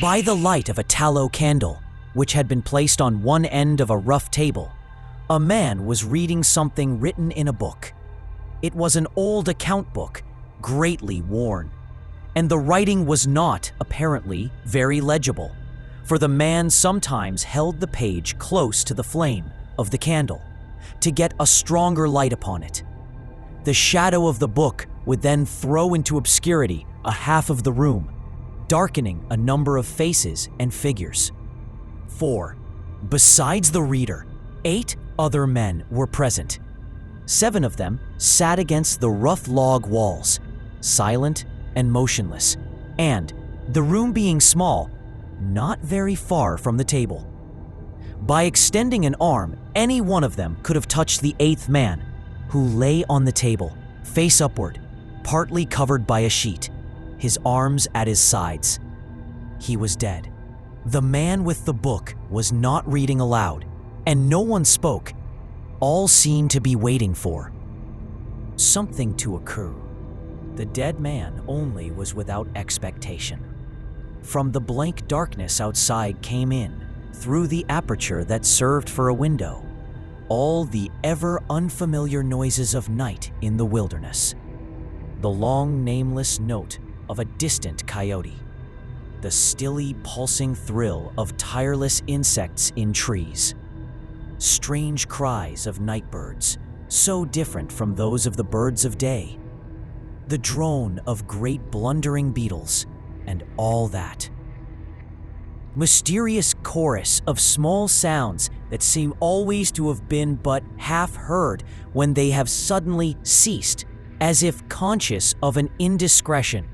By the light of a tallow candle, which had been placed on one end of a rough table, a man was reading something written in a book. It was an old account book, greatly worn, and the writing was not, apparently, very legible, for the man sometimes held the page close to the flame of the candle to get a stronger light upon it. The shadow of the book would then throw into obscurity a half of the room, darkening a number of faces and figures. 4. Besides the reader, 8 other men were present. 7 of them sat against the rough log walls, silent and motionless, and, the room being small, not very far from the table. By extending an arm, any one of them could have touched the 8th man, who lay on the table, face upward, partly covered by a sheet, his arms at his sides. He was dead. The man with the book was not reading aloud, and no one spoke. All seemed to be waiting for something to occur. The dead man only was without expectation. From the blank darkness outside came in, through the aperture that served for a window, all the ever unfamiliar noises of night in the wilderness. The long nameless note of a distant coyote, the stilly pulsing thrill of tireless insects in trees, strange cries of night birds, so different from those of the birds of day, the drone of great blundering beetles, and all that. Mysterious chorus of small sounds that seem always to have been but half heard when they have suddenly ceased, as if conscious of an indiscretion.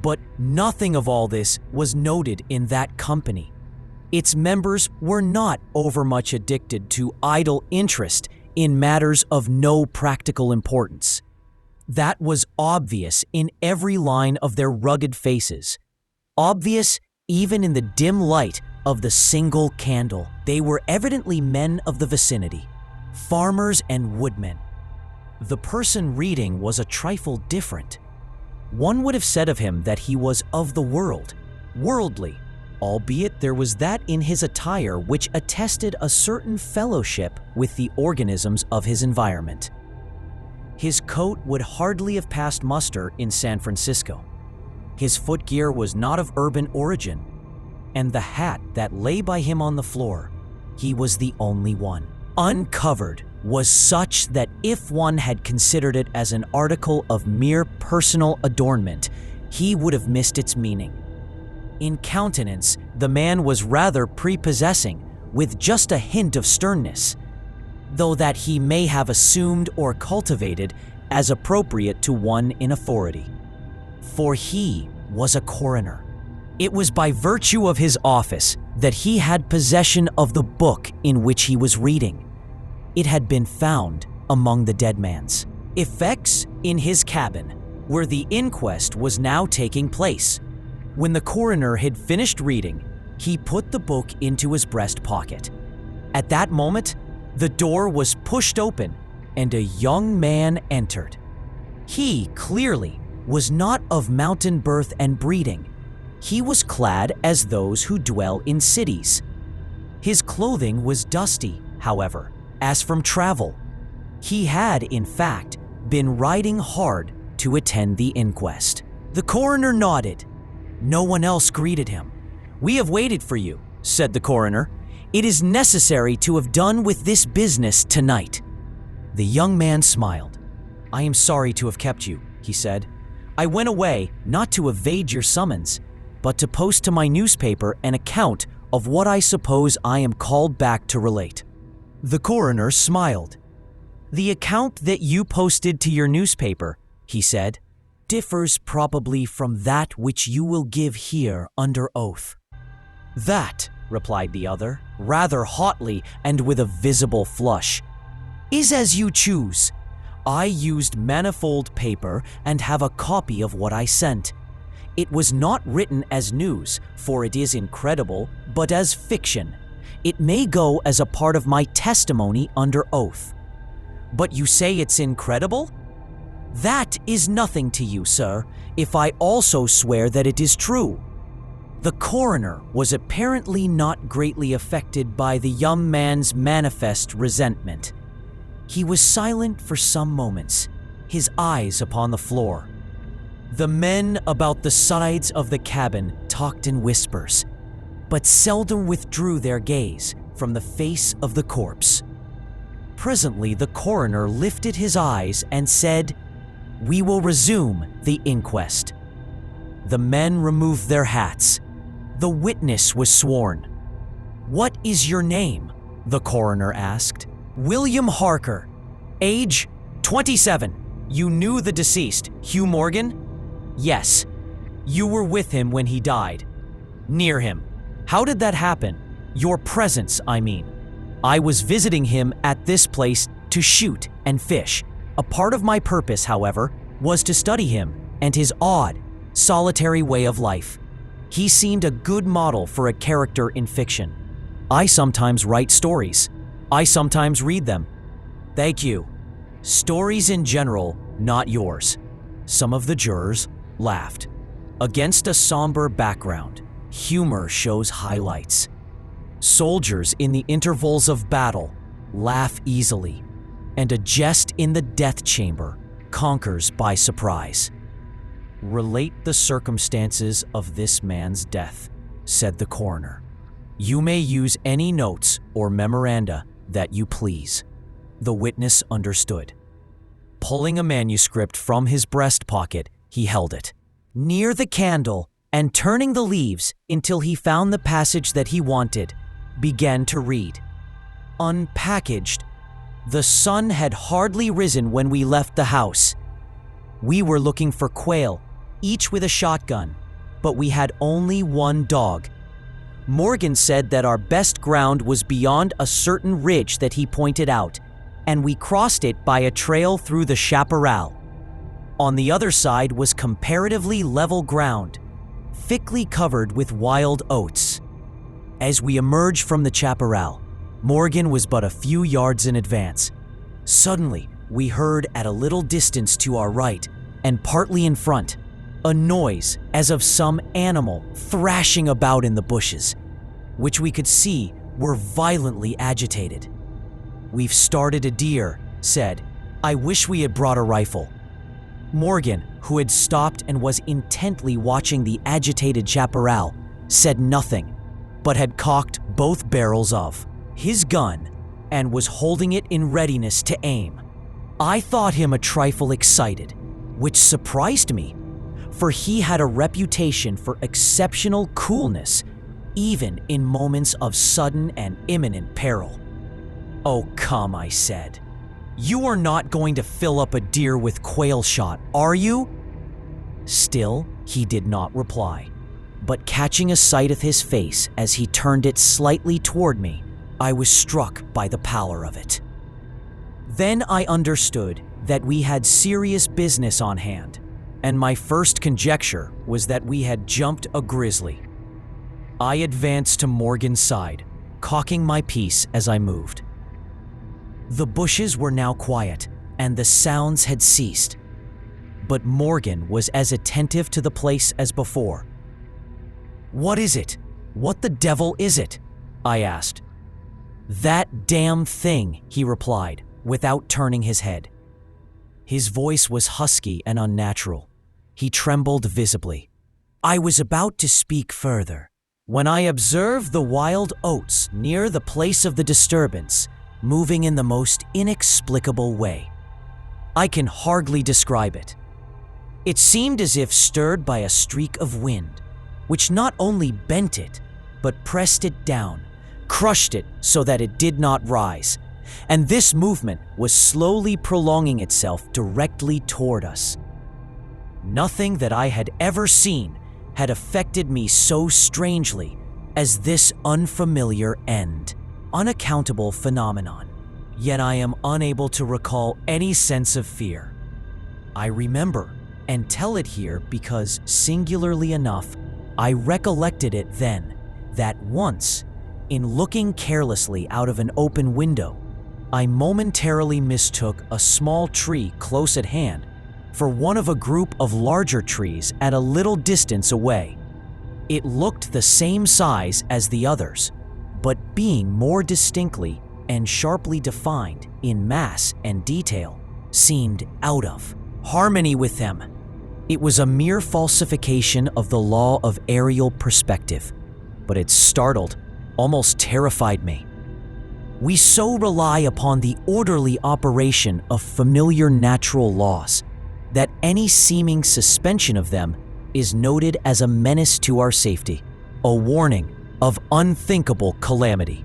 But nothing of all this was noted in that company. Its members were not overmuch addicted to idle interest in matters of no practical importance. That was obvious in every line of their rugged faces, obvious even in the dim light of the single candle. They were evidently men of the vicinity, farmers and woodmen. The person reading was a trifle different. One would have said of him that he was of the world, worldly, albeit there was that in his attire which attested a certain fellowship with the organisms of his environment. His coat would hardly have passed muster in San Francisco. His footgear was not of urban origin, and the hat that lay by him on the floor, he was the only one. Uncovered was such that if one had considered it as an article of mere personal adornment, he would have missed its meaning. In countenance, the man was rather prepossessing, with just a hint of sternness, though that he may have assumed or cultivated as appropriate to one in authority. For he was a coroner. It was by virtue of his office that he had possession of the book in which he was reading. It had been found among the dead man's effects in his cabin, where the inquest was now taking place. When the coroner had finished reading, he put the book into his breast pocket. At that moment, the door was pushed open and a young man entered. He, clearly, was not of mountain birth and breeding. He was clad as those who dwell in cities. His clothing was dusty, however, as from travel. He had, in fact, been riding hard to attend the inquest. The coroner nodded. No one else greeted him. "We have waited for you," said the coroner. "It is necessary to have done with this business tonight." The young man smiled. "I am sorry to have kept you," he said. "I went away not to evade your summons, but to post to my newspaper an account of what I suppose I am called back to relate." The coroner smiled. "The account that you posted to your newspaper," he said, "differs probably from that which you will give here under oath." "That," replied the other, rather hotly and with a visible flush, "is as you choose. I used manifold paper and have a copy of what I sent. It was not written as news, for it is incredible, but as fiction. It may go as a part of my testimony under oath." "But you say it's incredible?" "That is nothing to you, sir, if I also swear that it is true." The coroner was apparently not greatly affected by the young man's manifest resentment. He was silent for some moments, his eyes upon the floor. The men about the sides of the cabin talked in whispers, but seldom withdrew their gaze from the face of the corpse. Presently, the coroner lifted his eyes and said, "We will resume the inquest." The men removed their hats. The witness was sworn. "What is your name?" the coroner asked. "William Harker. Age 27. You knew the deceased, Hugh Morgan?" "Yes." "You were with him when he died?" "Near him." "How did that happen? Your presence, I mean." "I was visiting him at this place to shoot and fish. A part of my purpose, however, was to study him and his odd, solitary way of life. He seemed a good model for a character in fiction. I sometimes write stories. I sometimes read them." "Thank you. Stories in general, not yours." Some of the jurors laughed. Against a somber background, humor shows highlights. Soldiers in the intervals of battle laugh easily, and a jest in the death chamber conquers by surprise. "Relate the circumstances of this man's death," said the coroner. "You may use any notes or memoranda that you please." The witness understood. Pulling a manuscript from his breast pocket, he held it near the candle and, turning the leaves until he found the passage that he wanted, began to read. "Unpackaged. The sun had hardly risen when we left the house. We were looking for quail, each with a shotgun, but we had only one dog. Morgan said that our best ground was beyond a certain ridge that he pointed out, and we crossed it by a trail through the chaparral. On the other side was comparatively level ground, thickly covered with wild oats. As we emerged from the chaparral, Morgan was but a few yards in advance. Suddenly, we heard at a little distance to our right, and partly in front, a noise as of some animal thrashing about in the bushes, which we could see were violently agitated. "We've started a deer," said. "I wish we had brought a rifle." Morgan, who had stopped and was intently watching the agitated chaparral, said nothing, but had cocked both barrels of his gun and was holding it in readiness to aim. I thought him a trifle excited, which surprised me, for he had a reputation for exceptional coolness, even in moments of sudden and imminent peril. "Oh, come," I said. "You are not going to fill up a deer with quail shot, are you?" Still, he did not reply, but catching a sight of his face as he turned it slightly toward me, I was struck by the pallor of it. Then I understood that we had serious business on hand, and my first conjecture was that we had jumped a grizzly. I advanced to Morgan's side, cocking my piece as I moved. The bushes were now quiet, and the sounds had ceased, but Morgan was as attentive to the place as before. "What is it? What the devil is it?" I asked. "That damn thing," he replied, without turning his head. His voice was husky and unnatural. He trembled visibly. I was about to speak further when I observed the wild oats near the place of the disturbance moving in the most inexplicable way. I can hardly describe it. It seemed as if stirred by a streak of wind, which not only bent it, but pressed it down, crushed it so that it did not rise, and this movement was slowly prolonging itself directly toward us. Nothing that I had ever seen had affected me so strangely as this unfamiliar and unaccountable phenomenon, yet I am unable to recall any sense of fear. I remember and tell it here because, singularly enough, I recollected it then, that once, in looking carelessly out of an open window, I momentarily mistook a small tree close at hand for one of a group of larger trees at a little distance away. It looked the same size as the others, but being more distinctly and sharply defined in mass and detail, seemed out of harmony with them. It was a mere falsification of the law of aerial perspective, but it startled, almost terrified me. We so rely upon the orderly operation of familiar natural laws that any seeming suspension of them is noted as a menace to our safety, a warning of unthinkable calamity.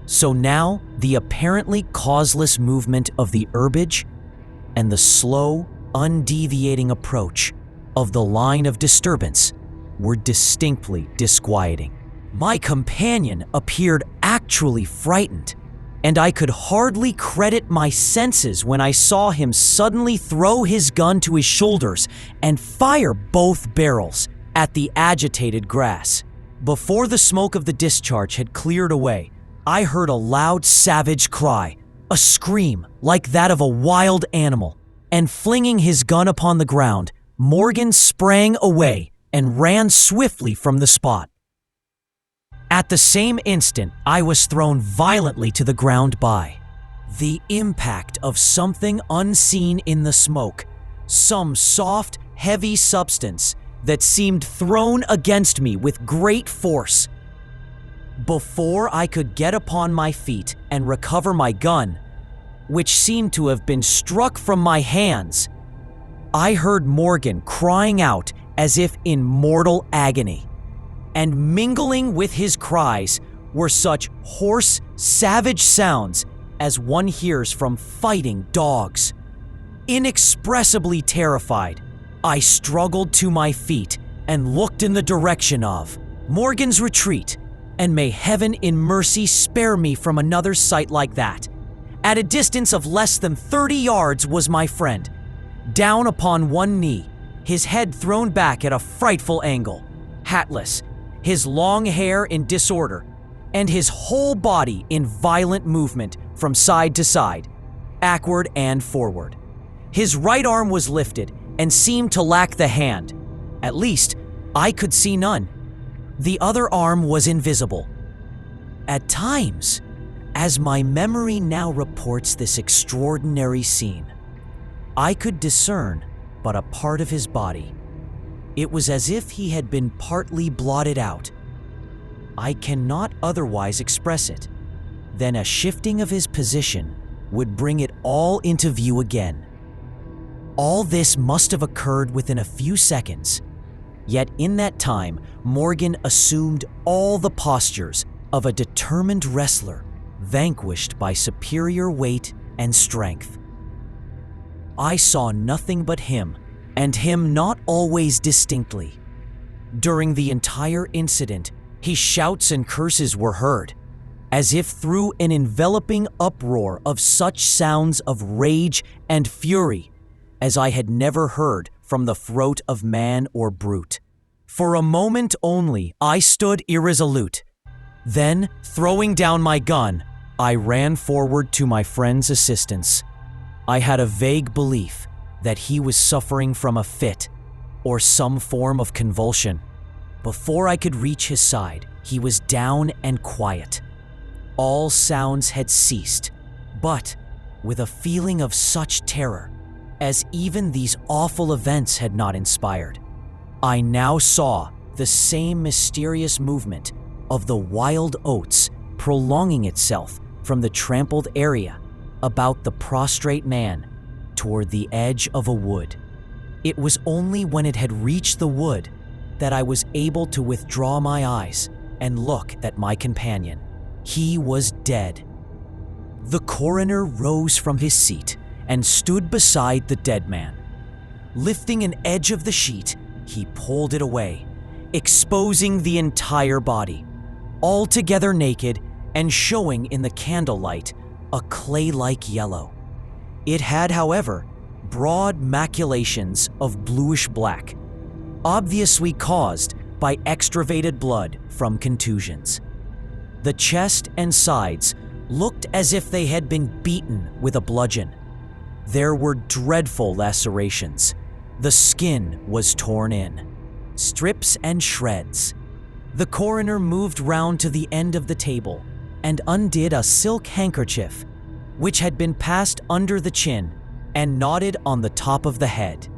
So now the apparently causeless movement of the herbage and the slow, undeviating approach of the line of disturbance were distinctly disquieting. My companion appeared actually frightened, and I could hardly credit my senses when I saw him suddenly throw his gun to his shoulders and fire both barrels at the agitated grass. Before the smoke of the discharge had cleared away, I heard a loud, savage cry, a scream like that of a wild animal, and flinging his gun upon the ground, Morgan sprang away and ran swiftly from the spot. At the same instant, I was thrown violently to the ground by the impact of something unseen in the smoke, some soft, heavy substance that seemed thrown against me with great force. Before I could get upon my feet and recover my gun, which seemed to have been struck from my hands, I heard Morgan crying out as if in mortal agony. And mingling with his cries were such hoarse, savage sounds as one hears from fighting dogs. Inexpressibly terrified, I struggled to my feet and looked in the direction of Morgan's retreat, and may heaven in mercy spare me from another sight like that. At a distance of less than 30 yards was my friend, down upon one knee, his head thrown back at a frightful angle, hatless, his long hair in disorder, and his whole body in violent movement from side to side, backward and forward. His right arm was lifted and seemed to lack the hand. At least, I could see none. The other arm was invisible. At times, as my memory now reports this extraordinary scene, I could discern but a part of his body. It was as if he had been partly blotted out. I cannot otherwise express it. Then a shifting of his position would bring it all into view again. All this must have occurred within a few seconds, yet in that time Morgan assumed all the postures of a determined wrestler vanquished by superior weight and strength. I saw nothing but him, and him not always distinctly. During the entire incident, his shouts and curses were heard, as if through an enveloping uproar of such sounds of rage and fury as I had never heard from the throat of man or brute. For a moment only, I stood irresolute. Then, throwing down my gun, I ran forward to my friend's assistance. I had a vague belief that he was suffering from a fit or some form of convulsion. Before I could reach his side, he was down and quiet. All sounds had ceased, but with a feeling of such terror as even these awful events had not inspired. I now saw the same mysterious movement of the wild oats prolonging itself from the trampled area about the prostrate man toward the edge of a wood. It was only when it had reached the wood that I was able to withdraw my eyes and look at my companion. He was dead. The coroner rose from his seat and stood beside the dead man. Lifting an edge of the sheet, he pulled it away, exposing the entire body, altogether naked and showing in the candlelight a clay-like yellow. It had, however, broad maculations of bluish black, obviously caused by extravasated blood from contusions. The chest and sides looked as if they had been beaten with a bludgeon. There were dreadful lacerations. The skin was torn in. strips and shreds. The coroner moved round to the end of the table and undid a silk handkerchief, which had been passed under the chin and knotted on the top of the head.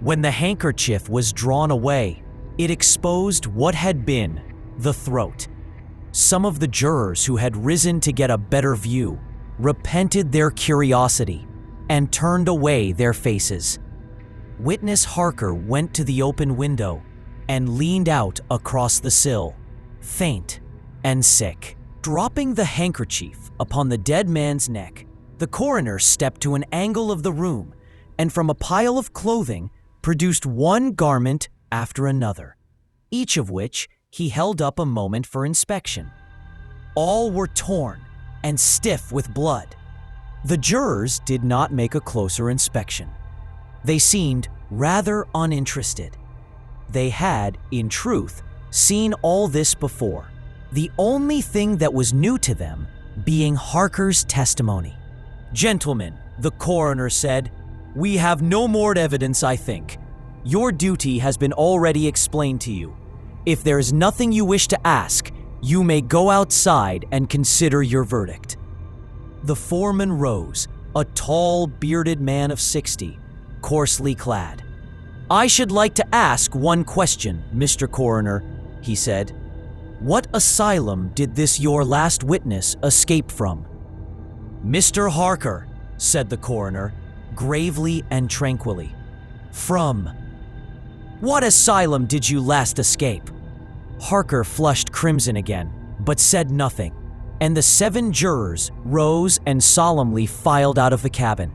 When the handkerchief was drawn away, it exposed what had been the throat. Some of the jurors who had risen to get a better view repented their curiosity and turned away their faces. Witness Harker went to the open window and leaned out across the sill, faint and sick. Dropping the handkerchief upon the dead man's neck, the coroner stepped to an angle of the room and from a pile of clothing produced one garment after another, each of which he held up a moment for inspection. All were torn and stiff with blood. The jurors did not make a closer inspection. They seemed rather uninterested. They had, in truth, seen all this before, the only thing that was new to them being Harker's testimony. "Gentlemen," the coroner said, "we have no more evidence, I think. Your duty has been already explained to you. If there is nothing you wish to ask, you may go outside and consider your verdict." The foreman rose, a tall, bearded man of 60, coarsely clad. "I should like to ask one question, Mr. Coroner," he said. "What asylum did this your last witness escape from?" "Mr. Harker," said the coroner, gravely and tranquilly. "From what asylum did you last escape?" Harker flushed crimson again, but said nothing, and the 7 jurors rose and solemnly filed out of the cabin.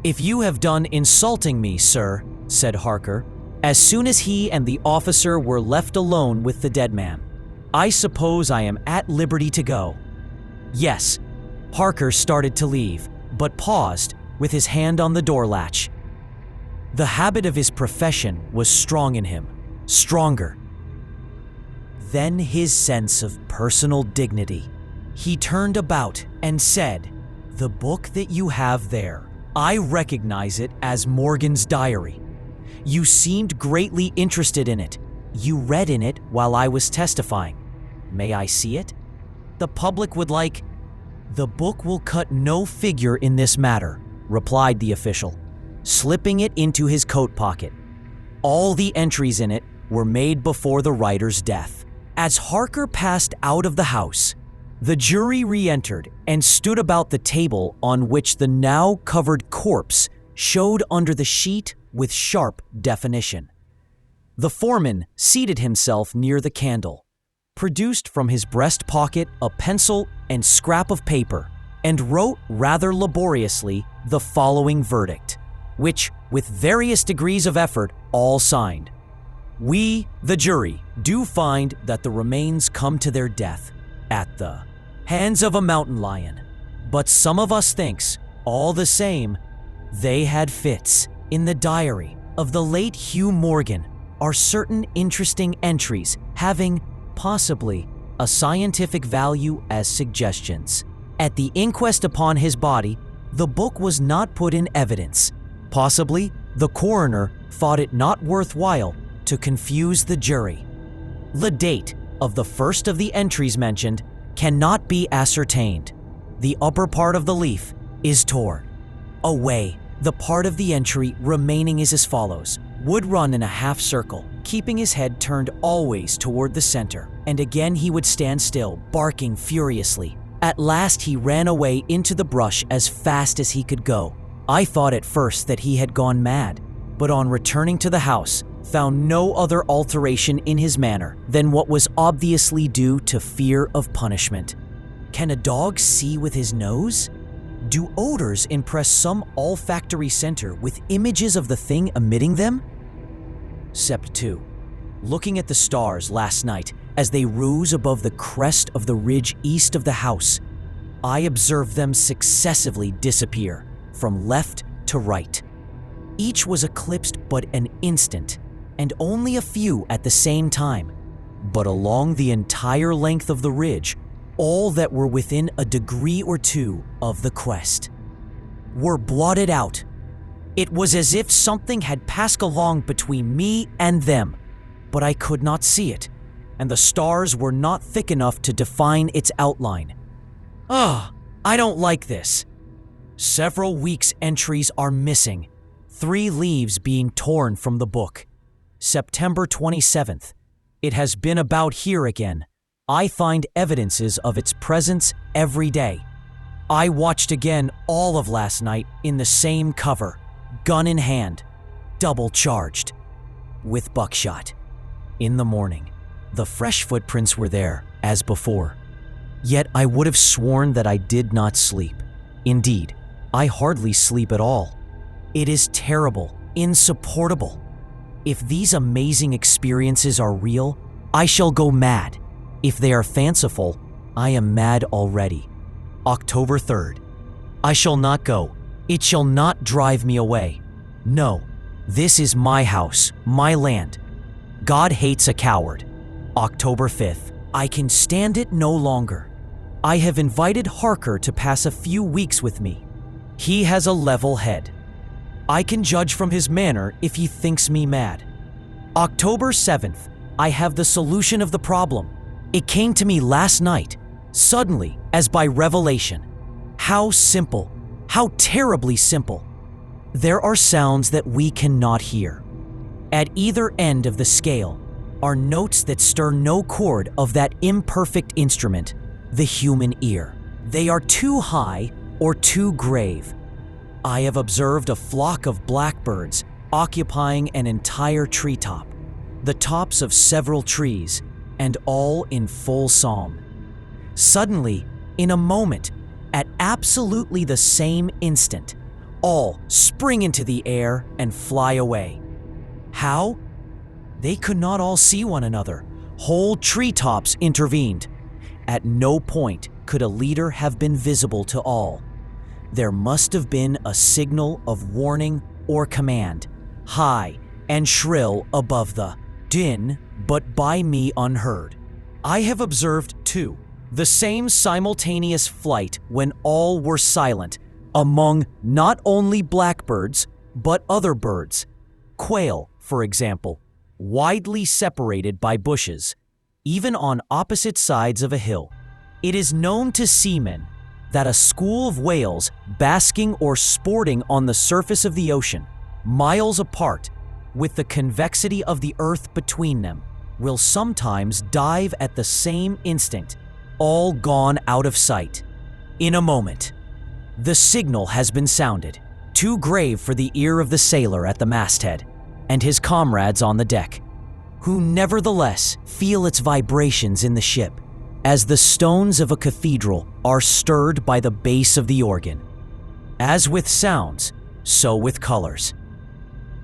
"If you have done insulting me, sir," said Harker, as soon as he and the officer were left alone with the dead man, "I suppose I am at liberty to go." "Yes." Harker started to leave, but paused with his hand on the door latch. The habit of his profession was strong in him, stronger than his sense of personal dignity. He turned about and said, "The book that you have there, I recognize it as Morgan's diary. You seemed greatly interested in it. You read in it while I was testifying. May I see it? The public would like—" "The book will cut no figure in this matter," replied the official, slipping it into his coat pocket. "All the entries in it were made before the writer's death." As Harker passed out of the house, the jury re-entered and stood about the table on which the now covered corpse showed under the sheet with sharp definition. The foreman seated himself near the candle, produced from his breast pocket a pencil and scrap of paper, and wrote rather laboriously the following verdict, which, with various degrees of effort, all signed. "We, the jury, do find that the remains come to their death at the hands of a mountain lion, but some of us thinks, all the same, they had fits." In the diary of the late Hugh Morgan are certain interesting entries having, possibly, a scientific value as suggestions. At the inquest upon his body, the book was not put in evidence. Possibly, the coroner thought it not worthwhile to confuse the jury. The date of the first of the entries mentioned cannot be ascertained. The upper part of the leaf is torn away. The part of the entry remaining is as follows: "Would run in a half circle, keeping his head turned always toward the center, and again he would stand still, barking furiously. At last he ran away into the brush as fast as he could go. I thought at first that he had gone mad, but on returning to the house, found no other alteration in his manner than what was obviously due to fear of punishment." Can a dog see with his nose? Do odors impress some olfactory center with images of the thing emitting them? Sept 2. Looking at the stars last night as they rose above the crest of the ridge east of the house, I observed them successively disappear from left to right. Each was eclipsed but an instant, and only a few at the same time. But along the entire length of the ridge, all that were within a degree or two of the quest were blotted out. It was as if something had passed along between me and them, but I could not see it, and the stars were not thick enough to define its outline. I don't like this. Several weeks' entries are missing, 3 leaves being torn from the book. September 27th. It has been about here again. I find evidences of its presence every day. I watched again all of last night in the same cover, gun in hand, double charged, with buckshot. In the morning, the fresh footprints were there, as before. Yet I would have sworn that I did not sleep. Indeed, I hardly sleep at all. It is terrible, insupportable. If these amazing experiences are real, I shall go mad. If they are fanciful, I am mad already. October 3rd. I shall not go. It shall not drive me away. No, this is my house, my land. God hates a coward. October 5th. I can stand it no longer. I have invited Harker to pass a few weeks with me. He has a level head. I can judge from his manner if he thinks me mad. October 7th. I have the solution of the problem. It came to me last night, suddenly, as by revelation. How simple, how terribly simple. There are sounds that we cannot hear. At either end of the scale are notes that stir no chord of that imperfect instrument, the human ear. They are too high or too grave. I have observed a flock of blackbirds occupying an entire treetop, the tops of several trees, and all in full psalm. Suddenly, in a moment, at absolutely the same instant, all spring into the air and fly away. How? They could not all see one another. Whole treetops intervened. At no point could a leader have been visible to all. There must have been a signal of warning or command, high and shrill above the din, but by me unheard. I have observed, too, the same simultaneous flight when all were silent, among not only blackbirds, but other birds. Quail, for example, widely separated by bushes, even on opposite sides of a hill. It is known to seamen that a school of whales basking or sporting on the surface of the ocean, miles apart, with the convexity of the earth between them, will sometimes dive at the same instant, all gone out of sight. In a moment, the signal has been sounded, too grave for the ear of the sailor at the masthead and his comrades on the deck, who nevertheless feel its vibrations in the ship, as the stones of a cathedral are stirred by the bass of the organ. As with sounds, so with colors.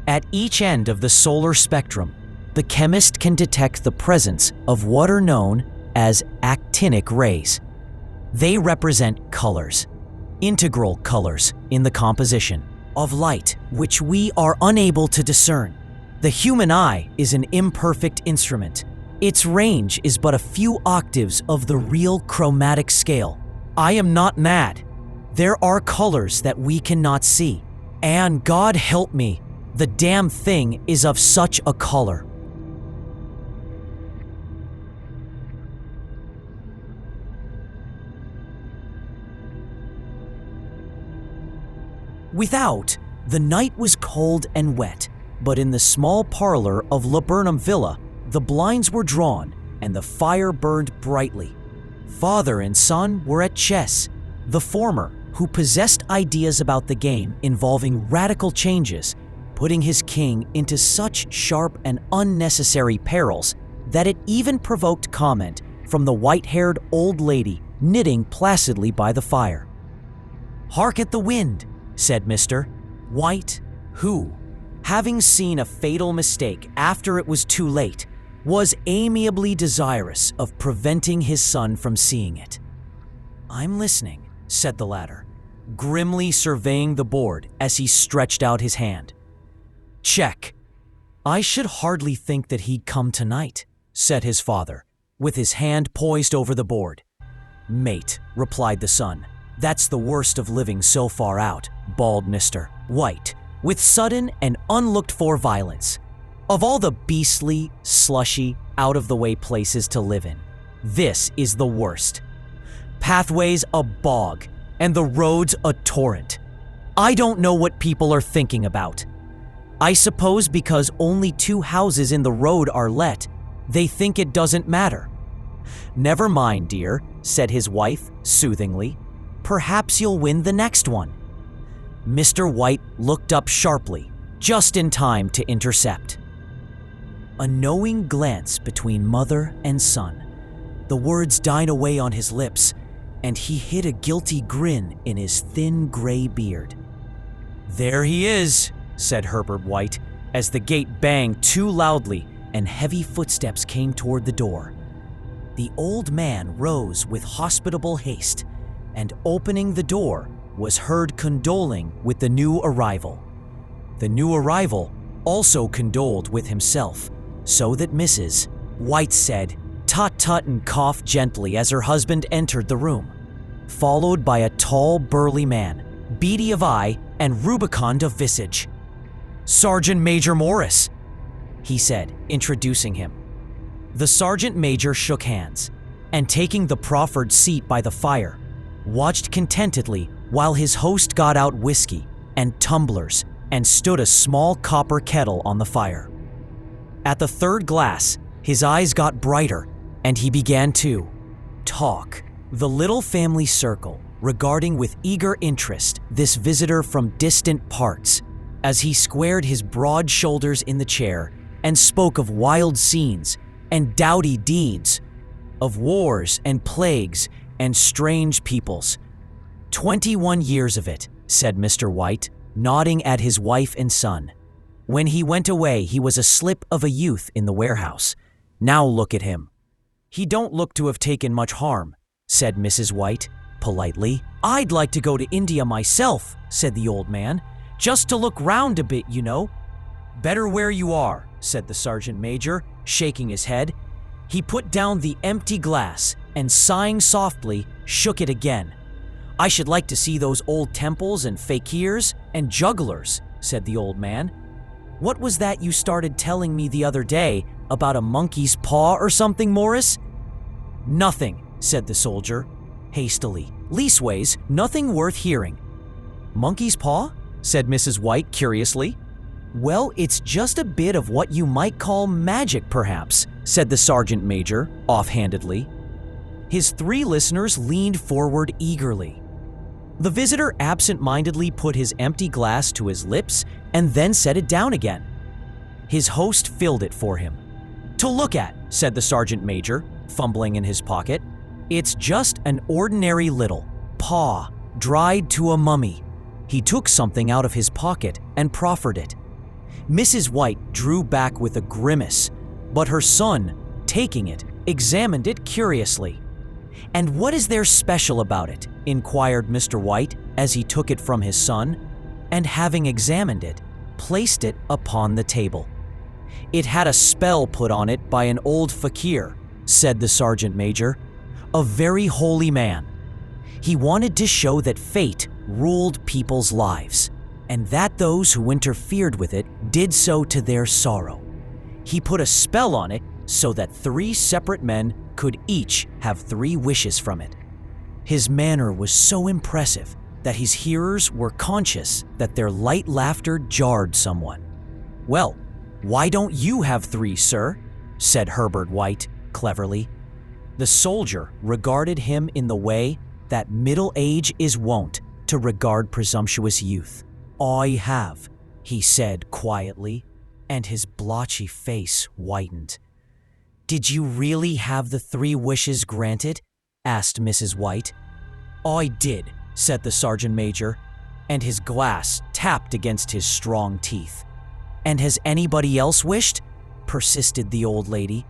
At each end of the solar spectrum, the chemist can detect the presence of what are known as actinic rays. They represent colors, integral colors in the composition of light, which we are unable to discern. The human eye is an imperfect instrument. Its range is but a few octaves of the real chromatic scale. I am not mad. There are colors that we cannot see. And God help me, the damn thing is of such a color. Without, the night was cold and wet, but in the small parlor of Laburnum Villa, the blinds were drawn and the fire burned brightly. Father and son were at chess. The former, who possessed ideas about the game involving radical changes, putting his king into such sharp and unnecessary perils that it even provoked comment from the white-haired old lady knitting placidly by the fire. "Hark at the wind," said Mr. White, who, having seen a fatal mistake after it was too late, was amiably desirous of preventing his son from seeing it. "I'm listening," said the latter, grimly surveying the board as he stretched out his hand. "Check. I should hardly think that he'd come tonight," said his father, with his hand poised over the board. "Mate," replied the son, "that's the worst of living so far out," bawled Mr. White, with sudden and unlooked-for violence. Of all the beastly, slushy, out-of-the-way places to live in, this is the worst. Pathways a bog, and the roads a torrent. I don't know what people are thinking about. I suppose because only 2 houses in the road are let, they think it doesn't matter. Never mind, dear, said his wife soothingly. Perhaps you'll win the next one. Mr. White looked up sharply, just in time to intercept. A knowing glance between mother and son. The words died away on his lips, and he hid a guilty grin in his thin gray beard. There he is, said Herbert White, as the gate banged too loudly and heavy footsteps came toward the door. The old man rose with hospitable haste, and opening the door, was heard condoling with the new arrival. The new arrival also condoled with himself, so that Mrs. White said, "Tut-tut," and coughed gently as her husband entered the room, followed by a tall, burly man, beady of eye and rubicund of visage. "Sergeant Major Morris," he said, introducing him. The sergeant major shook hands, and taking the proffered seat by the fire, watched contentedly while his host got out whiskey and tumblers and stood a small copper kettle on the fire. At the 3rd glass, his eyes got brighter, and he began to talk. The little family circle, regarding with eager interest this visitor from distant parts, as he squared his broad shoulders in the chair and spoke of wild scenes and doughty deeds, of wars and plagues and strange peoples. 21 years of it, said Mr. White, nodding at his wife and son. When he went away, he was a slip of a youth in the warehouse. Now look at him. He don't look to have taken much harm, said Mrs. White, politely. I'd like to go to India myself, said the old man, just to look round a bit, you know. Better where you are, said the sergeant major, shaking his head. He put down the empty glass and, sighing softly, shook it again. I should like to see those old temples and fakirs and jugglers, said the old man. What was that you started telling me the other day about a monkey's paw or something, Morris? Nothing, said the soldier, hastily. Leastways, nothing worth hearing. Monkey's paw? Said Mrs. White curiously. Well, it's just a bit of what you might call magic, perhaps, said the sergeant major, offhandedly. His 3 listeners leaned forward eagerly. The visitor absent-mindedly put his empty glass to his lips and then set it down again. His host filled it for him. To look at, said the sergeant major, fumbling in his pocket. It's just an ordinary little paw, dried to a mummy. He took something out of his pocket and proffered it. Mrs. White drew back with a grimace, but her son, taking it, examined it curiously. And what is there special about it? Inquired Mr. White as he took it from his son, and having examined it, placed it upon the table. It had a spell put on it by an old fakir, said the sergeant major, a very holy man. He wanted to show that fate ruled people's lives, and that those who interfered with it did so to their sorrow. He put a spell on it so that 3 separate men could each have 3 wishes from it. His manner was so impressive that his hearers were conscious that their light laughter jarred somewhat. Well, why don't you have 3, sir? Said Herbert White, cleverly. The soldier regarded him in the way that middle age is wont to regard presumptuous youth. I have, he said quietly, and his blotchy face whitened. Did you really have the 3 wishes granted? Asked Mrs. White. I did, said the sergeant major, and his glass tapped against his strong teeth. And has anybody else wished? Persisted the old lady.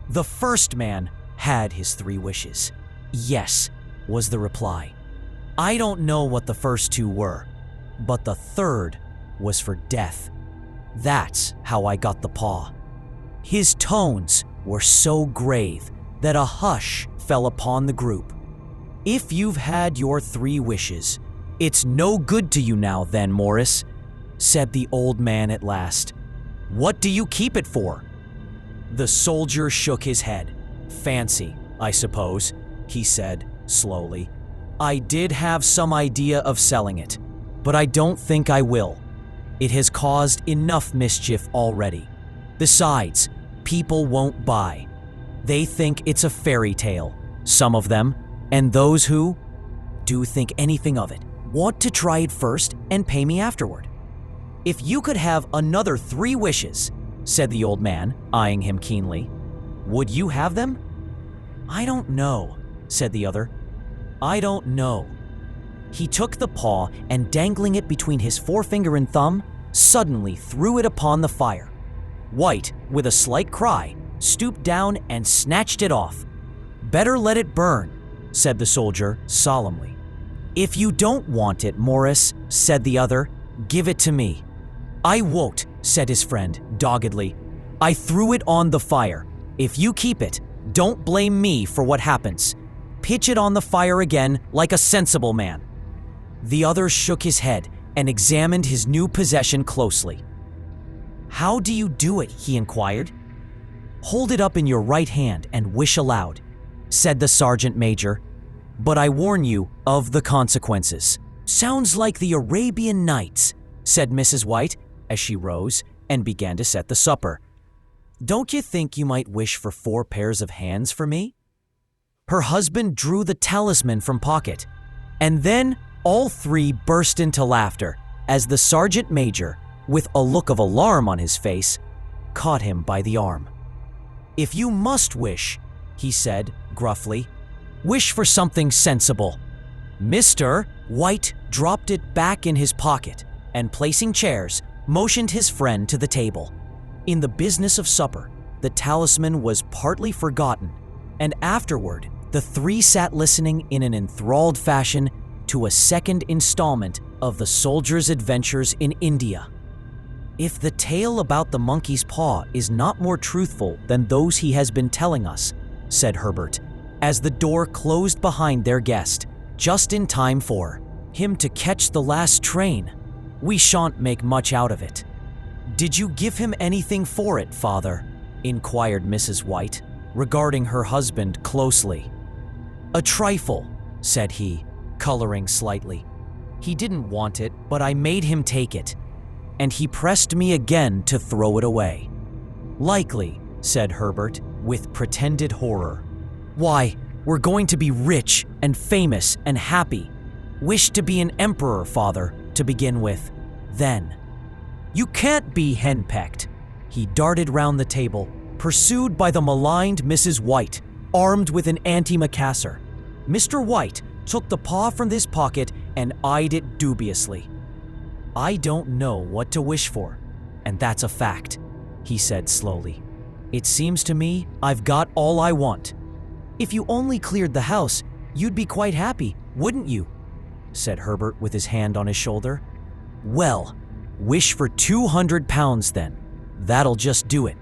The first man had his 3 wishes. Yes, was the reply. I don't know what the first 2 were, but the 3rd was for death. That's how I got the paw. His tones were so grave that a hush fell upon the group. If you've had your 3 wishes, it's no good to you now then, Morris, said the old man at last. What do you keep it for?" The soldier shook his head. "Fancy, I suppose," he said slowly. "I did have some idea of selling it, but I don't think I will. It has caused enough mischief already. Besides, people won't buy. They think it's a fairy tale, some of them, and those who do think anything of it want to try it first and pay me afterward. If you could have another 3 wishes," said the old man, eyeing him keenly, "would you have them?" "I don't know," said the other. "I don't know." He took the paw and, dangling it between his forefinger and thumb, suddenly threw it upon the fire. White, with a slight cry, stooped down and snatched it off. "Better let it burn," said the soldier solemnly. "If you don't want it, Morris," said the other, "give it to me." "I won't," said his friend doggedly. "I threw it on the fire. If you keep it, don't blame me for what happens. Pitch it on the fire again like a sensible man." The other shook his head and examined his new possession closely. "How do you do it?" he inquired. "Hold it up in your right hand and wish aloud," said the sergeant major. "But I warn you of the consequences." "Sounds like the Arabian Nights," said Mrs. White as she rose and began to set the supper. "Don't you think you might wish for 4 pairs of hands for me?" Her husband drew the talisman from pocket, and then all 3 burst into laughter as the sergeant major, with a look of alarm on his face, caught him by the arm. "If you must wish," he said gruffly, "wish for something sensible." Mr. White dropped it back in his pocket and, placing chairs, motioned his friend to the table. In the business of supper, the talisman was partly forgotten, and afterward the 3 sat listening in an enthralled fashion to a second installment of the soldier's adventures in India. "If the tale about the monkey's paw is not more truthful than those he has been telling us," said Herbert, as the door closed behind their guest, just in time for him to catch the last train, "we shan't make much out of it." "Did you give him anything for it, father?" inquired Mrs. White, regarding her husband closely. "A trifle," said he, coloring slightly. "He didn't want it, but I made him take it, and he pressed me again to throw it away." "Likely," said Herbert, with pretended horror. "Why, we're going to be rich and famous and happy. Wish to be an emperor, father, to begin with. Then." "You can't be henpecked." He darted round the table, pursued by the maligned Mrs. White, armed with an antimacassar. Mr. White took the paw from his pocket and eyed it dubiously. "I don't know what to wish for, and that's a fact," he said slowly. "It seems to me I've got all I want." "If you only cleared the house, you'd be quite happy, wouldn't you?" said Herbert with his hand on his shoulder. "Well, wish for 200 pounds then. That'll just do it."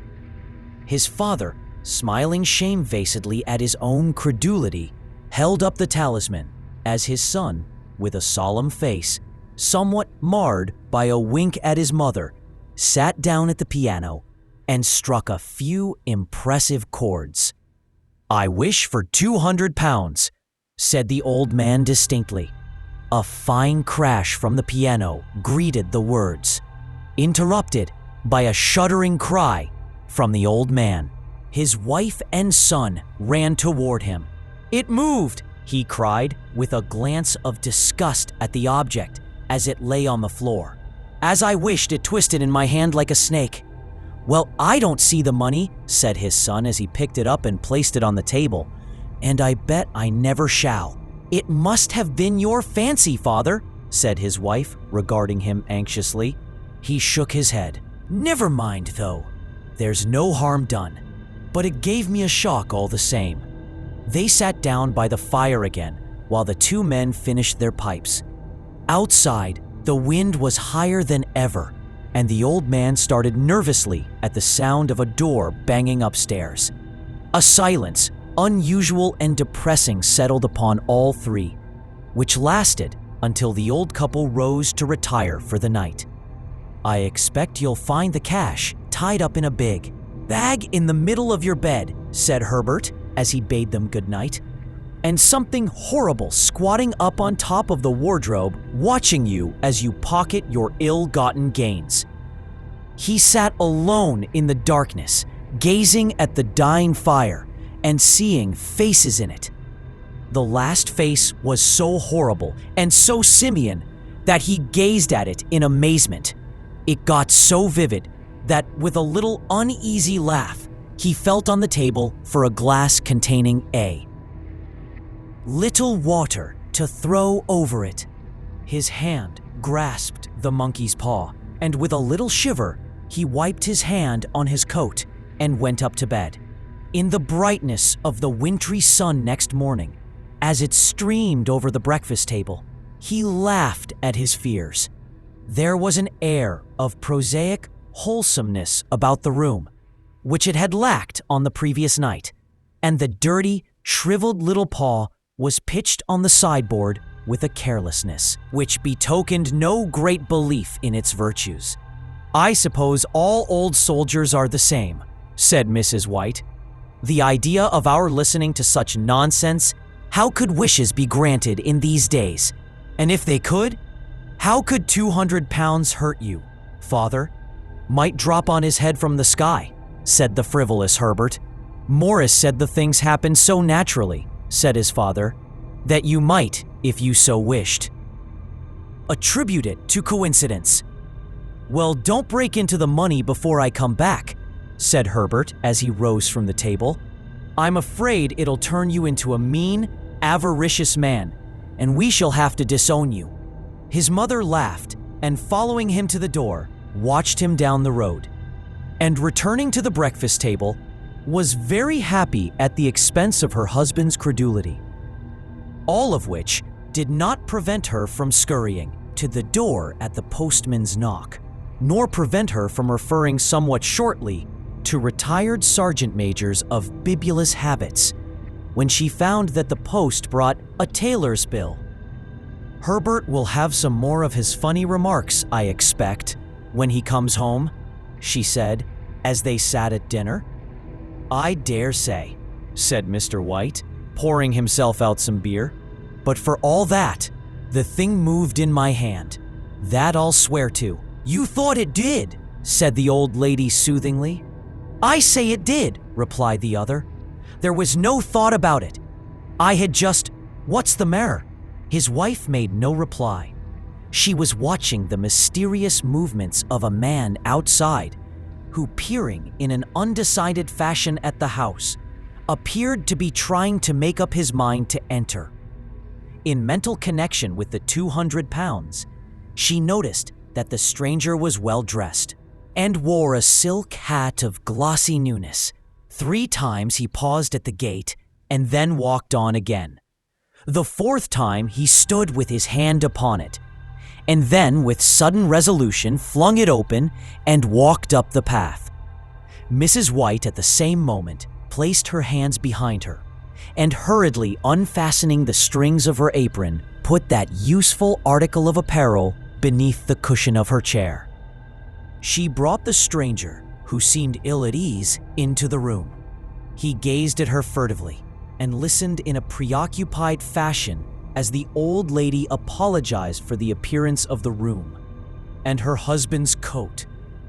His father, smiling shamefacedly at his own credulity, held up the talisman as his son, with a solemn face, somewhat marred by a wink at his mother, sat down at the piano and struck a few impressive chords. "I wish for 200 pounds, said the old man distinctly. A fine crash from the piano greeted the words, interrupted by a shuddering cry from the old man. His wife and son ran toward him. "It moved!" he cried, with a glance of disgust at the object as it lay on the floor. "As I wished, it twisted in my hand like a snake." "Well, I don't see the money," said his son as he picked it up and placed it on the table. "And I bet I never shall." "It must have been your fancy, father," said his wife, regarding him anxiously. He shook his head. "Never mind, though. There's no harm done. But it gave me a shock all the same." They sat down by the fire again while the 2 men finished their pipes. Outside, the wind was higher than ever, and the old man started nervously at the sound of a door banging upstairs. A silence, unusual and depressing, settled upon all 3, which lasted until the old couple rose to retire for the night. I expect you'll find the cash tied up in a big bag in the middle of your bed," said Herbert as he bade them good night, "and something horrible squatting up on top of the wardrobe, watching you as you pocket your ill-gotten gains." He sat alone in the darkness, gazing at the dying fire and seeing faces in it. The last face was so horrible and so simian that he gazed at it in amazement. It got so vivid that, with a little uneasy laugh, he felt on the table for a glass containing a little water to throw over it. His hand grasped the monkey's paw, and with a little shiver, he wiped his hand on his coat and went up to bed. In the brightness of the wintry sun next morning, as it streamed over the breakfast table, he laughed at his fears. There was an air of prosaic wholesomeness about the room, which it had lacked on the previous night, and the dirty, shriveled little paw was pitched on the sideboard with a carelessness which betokened no great belief in its virtues. "I suppose all old soldiers are the same," said Mrs. White. "The idea of our listening to such nonsense! How could wishes be granted in these days? And if they could, how could 200 pounds hurt you, father?" "Might drop on his head from the sky," said the frivolous Herbert. "Morris said the things happened so naturally," said his father, "that you might, if you so wished, attribute it to coincidence." "Well, don't break into the money before I come back," said Herbert as he rose from the table. "I'm afraid it'll turn you into a mean, avaricious man, and we shall have to disown you." His mother laughed, and following him to the door, watched him down the road, and returning to the breakfast table, was very happy at the expense of her husband's credulity. All of which did not prevent her from scurrying to the door at the postman's knock, nor prevent her from referring somewhat shortly to retired sergeant majors of bibulous habits when she found that the post brought a tailor's bill. "Herbert will have some more of his funny remarks, I expect, when he comes home," she said as they sat at dinner. "I dare say," said Mr. White, pouring himself out some beer. "But for all that, the thing moved in my hand. That I'll swear to." "You thought it did," said the old lady soothingly. "I say it did," replied the other. "There was no thought about it. I had just— What's the matter?" His wife made no reply. She was watching the mysterious movements of a man outside who, peering in an undecided fashion at the house, appeared to be trying to make up his mind to enter. In mental connection with the 200 pounds, she noticed that the stranger was well dressed and wore a silk hat of glossy newness. 3 times he paused at the gate and then walked on again. The 4th time he stood with his hand upon it, and then with sudden resolution flung it open and walked up the path. Mrs. White at the same moment placed her hands behind her, and hurriedly unfastening the strings of her apron, put that useful article of apparel beneath the cushion of her chair. She brought the stranger, who seemed ill at ease, into the room. He gazed at her furtively and listened in a preoccupied fashion as the old lady apologized for the appearance of the room and her husband's coat,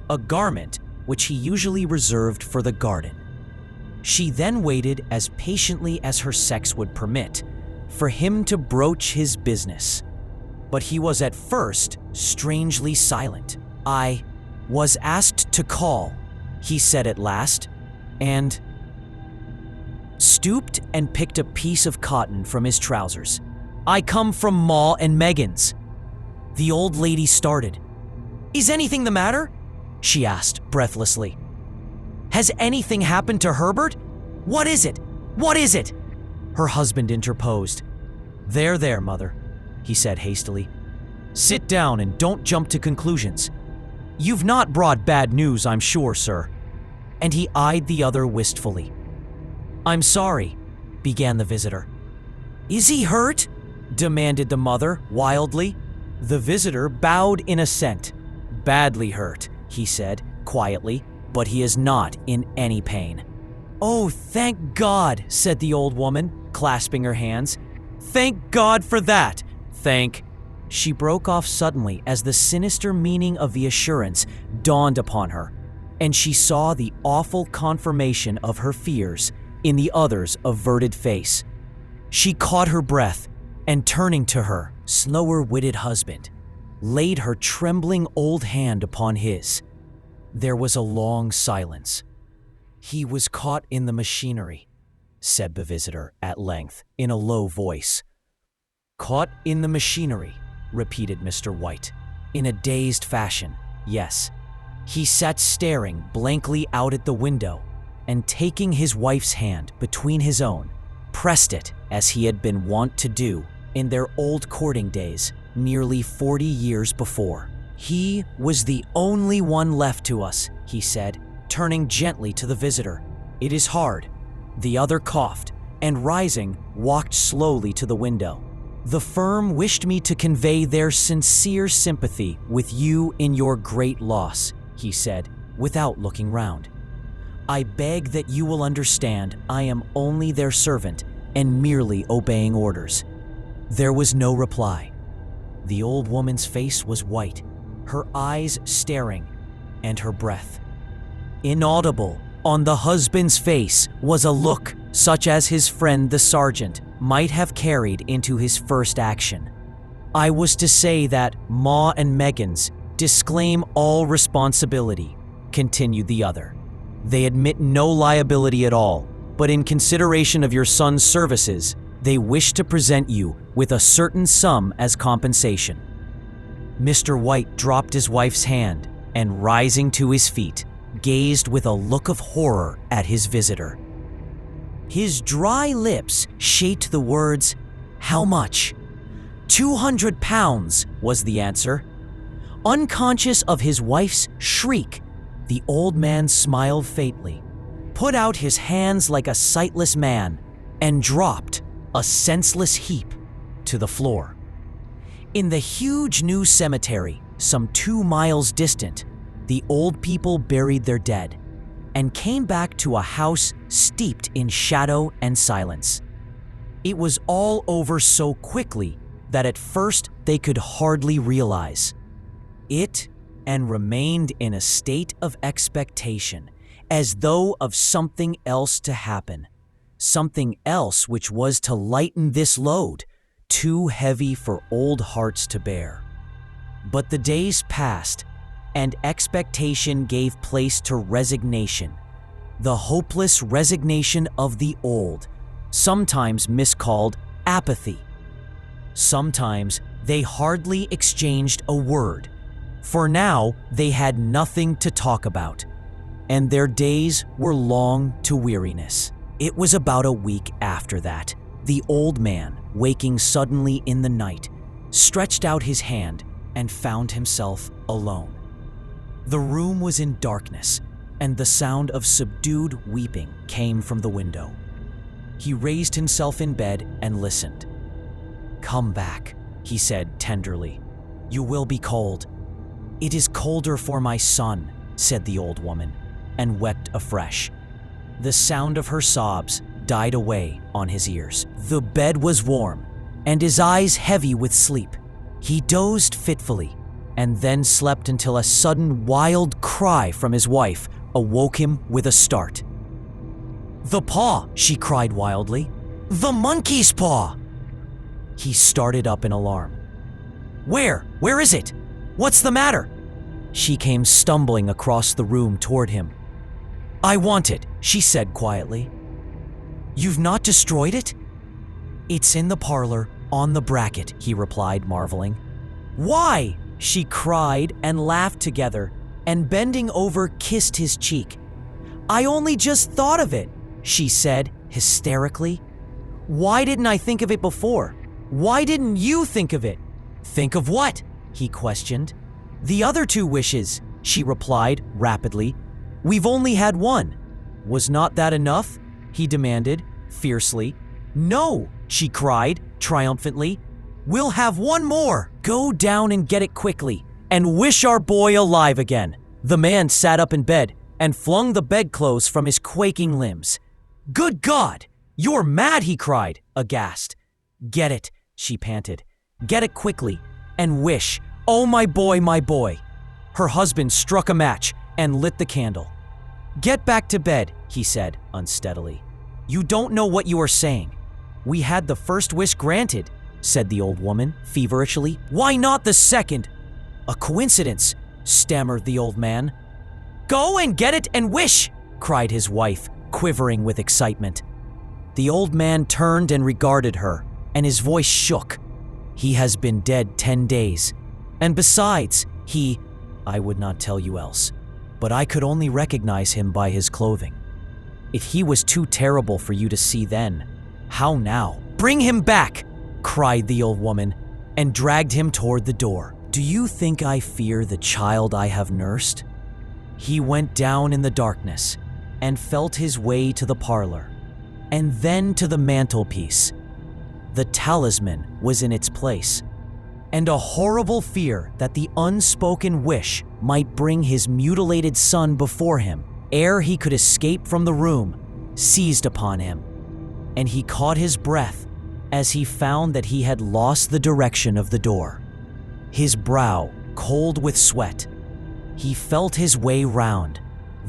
a garment which he usually reserved for the garden. She then waited as patiently as her sex would permit for him to broach his business, but he was at first strangely silent. "I was asked to call," he said at last, and stooped and picked a piece of cotton from his trousers. "I come from Ma and Megan's." The old lady started. "Is anything the matter?" she asked breathlessly. "Has anything happened to Herbert? What is it? What is it?" Her husband interposed. There, mother," he said hastily. "Sit down and don't jump to conclusions. You've not brought bad news, I'm sure, sir." And he eyed the other wistfully. "I'm sorry," began the visitor. "Is he hurt?" demanded the mother wildly. The visitor bowed in assent, Badly hurt, he said, quietly, but he is not in any pain. Oh, thank God, said the old woman, clasping her hands. Thank God for that. She broke off suddenly as the sinister meaning of the assurance dawned upon her, and she saw the awful confirmation of her fears in the other's averted face. She caught her breath and, turning to her slower-witted husband, laid her trembling old hand upon his. There was a long silence. He was caught in the machinery, said the visitor at length in a low voice. Caught in the machinery, repeated Mr. White, in a dazed fashion. Yes. He sat staring blankly out at the window and, taking his wife's hand between his own, pressed it as he had been wont to do in their old courting days nearly 40 years before. He was the only one left to us, he said, turning gently to the visitor. It is hard. The other coughed and, rising, walked slowly to the window. The firm wished me to convey their sincere sympathy with you in your great loss, he said, without looking round. I beg that you will understand I am only their servant and merely obeying orders. There was no reply. The old woman's face was white, her eyes staring, and her breath. Inaudible, on the husband's face was a look such as his friend the sergeant might have carried into his first action. I was to say that Ma and Meggins disclaim all responsibility, continued the other. They admit no liability at all, but in consideration of your son's services, they wish to present you with a certain sum as compensation. Mr. White dropped his wife's hand and, rising to his feet, gazed with a look of horror at his visitor. His dry lips shaped the words, "How much?" £200 was the answer. Unconscious of his wife's shriek, the old man smiled faintly, put out his hands like a sightless man, and dropped, a senseless heap, to the floor. In the huge new cemetery, some 2 miles distant, the old people buried their dead and came back to a house steeped in shadow and silence. It was all over so quickly that at first they could hardly realize it, and remained in a state of expectation, as though of something else to happen, something else which was to lighten this load, too heavy for old hearts to bear. But the days passed, and expectation gave place to resignation, the hopeless resignation of the old, sometimes miscalled apathy. Sometimes they hardly exchanged a word, for now they had nothing to talk about, and their days were long to weariness. It was about a week after that, the old man, waking suddenly in the night, stretched out his hand and found himself alone. The room was in darkness, and the sound of subdued weeping came from the window. He raised himself in bed and listened. "Come back," he said tenderly. "You will be cold." "It is colder for my son," said the old woman, and wept afresh. The sound of her sobs died away on his ears. The bed was warm, and his eyes heavy with sleep. He dozed fitfully, and then slept until a sudden wild cry from his wife awoke him with a start. "The paw!" she cried wildly. "The monkey's paw!" He started up in alarm. Where is it? What's the matter?" She came stumbling across the room toward him. "I want it," she said quietly. "You've not destroyed it?" "It's in the parlor, on the bracket," he replied, marveling. "Why?" she cried, and laughed together, and bending over kissed his cheek. "I only just thought of it," she said hysterically. "Why didn't I think of it before? Why didn't you think of it?" "Think of what?" he questioned. "The other 2 wishes," she replied rapidly. "We've only had one." "Was not that enough?" he demanded fiercely. "No," she cried triumphantly. "We'll have one more. Go down and get it quickly, and wish our boy alive again." The man sat up in bed and flung the bedclothes from his quaking limbs. "Good God! You're mad!" he cried, aghast. "Get it," she panted. "Get it quickly, and wish. Oh, my boy, my boy." Her husband struck a match and lit the candle. "Get back to bed," he said unsteadily. "You don't know what you are saying." "We had the first wish granted," said the old woman feverishly. "Why not the second?" "A coincidence," stammered the old man. "Go and get it and wish," cried his wife, quivering with excitement. The old man turned and regarded her, and his voice shook. "He has been dead 10 days. And besides, I would not tell you else, but I could only recognize him by his clothing. If he was too terrible for you to see then, how now?" "Bring him back!" cried the old woman, and dragged him toward the door. "Do you think I fear the child I have nursed?" He went down in the darkness and felt his way to the parlor, and then to the mantelpiece. The talisman was in its place, and a horrible fear that the unspoken wish might bring his mutilated son before him ere he could escape from the room seized upon him, and he caught his breath as he found that he had lost the direction of the door. His brow cold with sweat, he felt his way round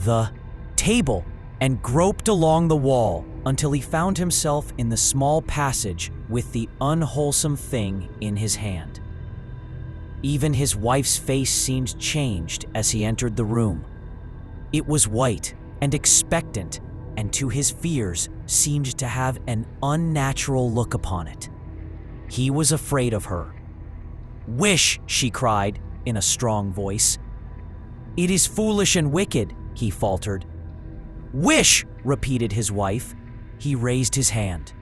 the table and groped along the wall until he found himself in the small passage with the unwholesome thing in his hand. Even his wife's face seemed changed as he entered the room. It was white and expectant, and to his fears seemed to have an unnatural look upon it. He was afraid of her. "Wish," she cried in a strong voice. "It is foolish and wicked," he faltered. "Wish," repeated his wife. He raised his hand.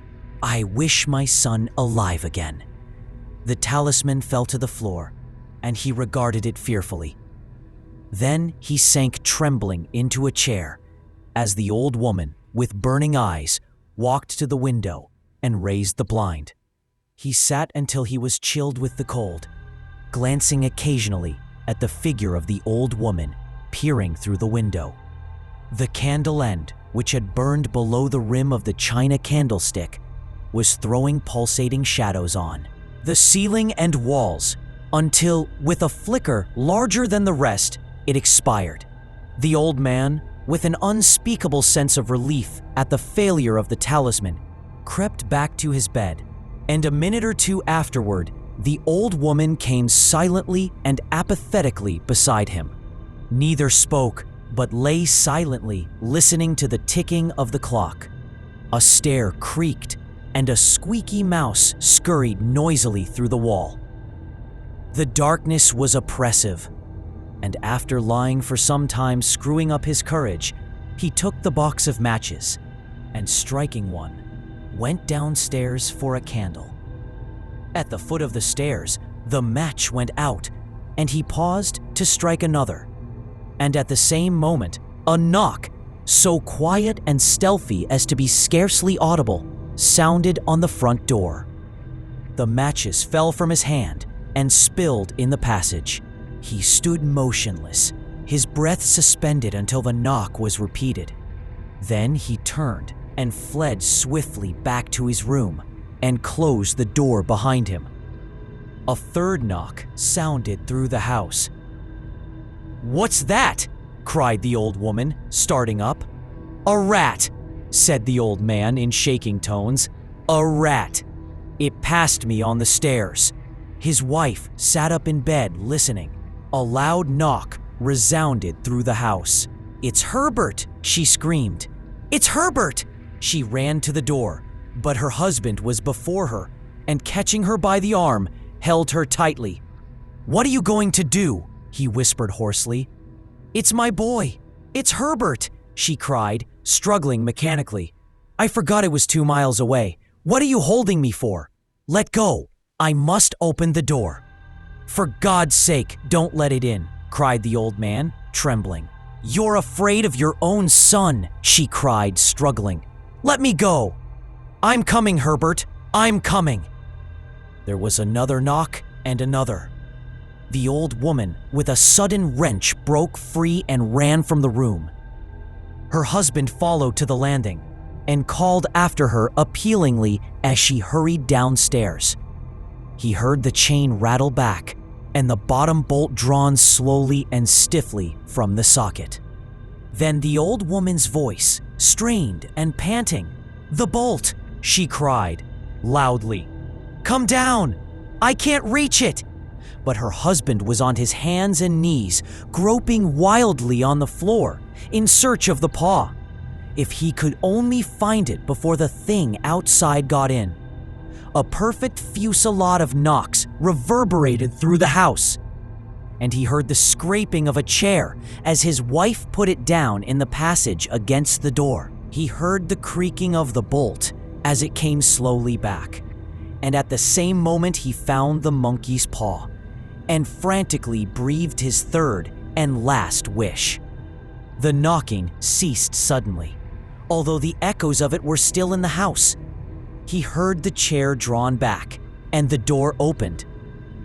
"I wish my son alive again." The talisman fell to the floor, and he regarded it fearfully. Then he sank trembling into a chair as the old woman, with burning eyes, walked to the window and raised the blind. He sat until he was chilled with the cold, glancing occasionally at the figure of the old woman peering through the window. The candle end, which had burned below the rim of the china candlestick, was throwing pulsating shadows on the ceiling and walls until, with a flicker larger than the rest, it expired. The old man, with an unspeakable sense of relief at the failure of the talisman, crept back to his bed, and a minute or two afterward, the old woman came silently and apathetically beside him. Neither spoke, but lay silently listening to the ticking of the clock. A stair creaked, and a squeaky mouse scurried noisily through the wall. The darkness was oppressive, and after lying for some time screwing up his courage, he took the box of matches and, striking one, went downstairs for a candle. At the foot of the stairs, the match went out, and he paused to strike another. And at the same moment, a knock, so quiet and stealthy as to be scarcely audible, sounded on the front door. The matches fell from his hand and spilled in the passage. He stood motionless, his breath suspended until the knock was repeated. Then he turned and fled swiftly back to his room and closed the door behind him. A third knock sounded through the house. "What's that?" cried the old woman, starting up. "A rat," said the old man in shaking tones. "A rat. It passed me on the stairs." His wife sat up in bed listening. A loud knock resounded through the house. "It's Herbert!" she screamed. "It's Herbert!" She ran to the door, but her husband was before her and, catching her by the arm, held her tightly. "What are you going to do?" he whispered hoarsely. "It's my boy. It's Herbert!" she cried, struggling mechanically. "I forgot it was 2 miles away. What are you holding me for? Let go. I must open the door." "For God's sake, don't let it in," cried the old man, trembling. "You're afraid of your own son," she cried, struggling. "Let me go." "I'm coming, Herbert. I'm coming." There was another knock and another. The old woman, with a sudden wrench, broke free and ran from the room. Her husband followed to the landing and called after her appealingly as she hurried downstairs. He heard the chain rattle back and the bottom bolt drawn slowly and stiffly from the socket. Then the old woman's voice, strained and panting. "The bolt!" she cried, loudly. "Come down! I can't reach it!" But her husband was on his hands and knees, groping wildly on the floor, in search of the paw. If he could only find it before the thing outside got in. A perfect fusillade of knocks reverberated through the house, and he heard the scraping of a chair as his wife put it down in the passage against the door. He heard the creaking of the bolt as it came slowly back, and at the same moment he found the monkey's paw and frantically breathed his third and last wish. The knocking ceased suddenly, although the echoes of it were still in the house. He heard the chair drawn back and the door opened.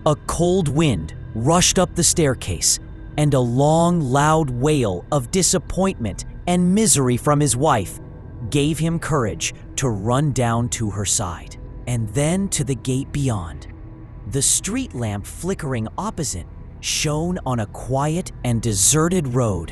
A cold wind rushed up the staircase, and a long, loud wail of disappointment and misery from his wife gave him courage to run down to her side, and then to the gate beyond. The street lamp flickering opposite shone on a quiet and deserted road.